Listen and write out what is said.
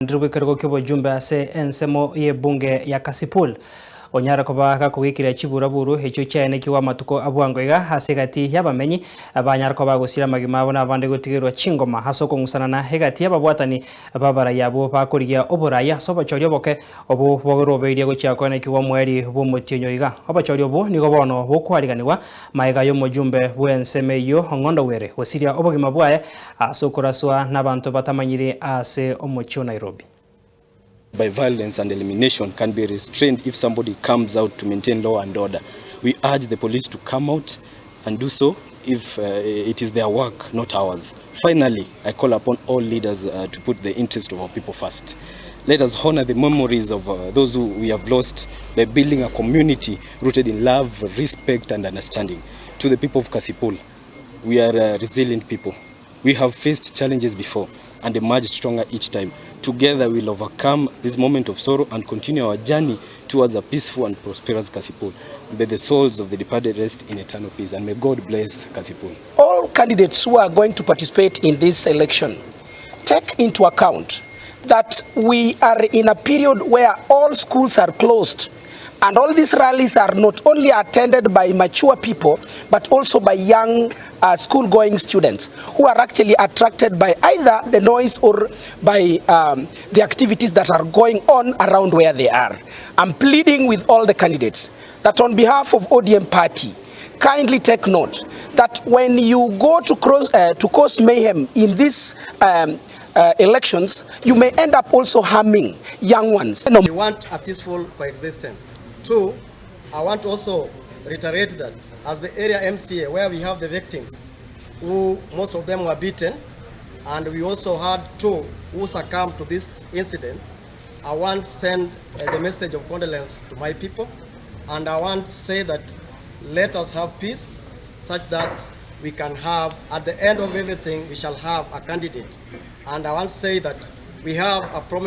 Ndruwe kergo kibo jumbe ase ensemo ye bunge ya Kasipul. Onyara koba kugikira CHIBURABURU hecho cyane kiwa matuko abwangwega hasegati yabamenyi abanyara koba gusira magima bona abande gutigirwa chingoma hasoko ngusana na hegati yababwatani babara yabo bakuriya oboraya sobachori oboke obu bogorobeire gocyakone kiwa mweri bumutinyo iga obachori obu nigo bono bokwariganirwa maiga yo mujumbe bwenseme yo ngondo were wasiria obogima bwaye asokoraswa nabantu batamanyire ase omucho Nairobi. By violence and elimination can be restrained if somebody comes out to maintain law and order. We urge the police to come out and do so if it is their work, not ours. Finally, I call upon all leaders to put the interest of our people first. Let us honor the memories of those who we have lost by building a community rooted in love, respect and understanding. To the people of Kasipul, we are resilient people. We have faced challenges before and emerged stronger each time. Together we'll overcome this moment of sorrow and continue our journey towards a peaceful and prosperous Kasipul. May the souls of the departed rest in eternal peace, and may God bless Kasipul. All candidates who are going to participate in this election take into account that we are in a period where all schools are closed, and all these rallies are not only attended by mature people but also by young school-going students who are actually attracted by either the noise or by the activities that are going on around where they are. I'm pleading with all the candidates that on behalf of ODM party, kindly take note that when you go to cause mayhem in these elections, you may end up also harming young ones. We want a peaceful coexistence. Two, I want to also reiterate that as the area MCA where we have the victims, who most of them were beaten, and we also had two who succumbed to this incident, I want to send the message of condolence to my people, and I want to say that let us have peace such that we can have, at the end of everything, we shall have a candidate. And I want to say that we have a prominent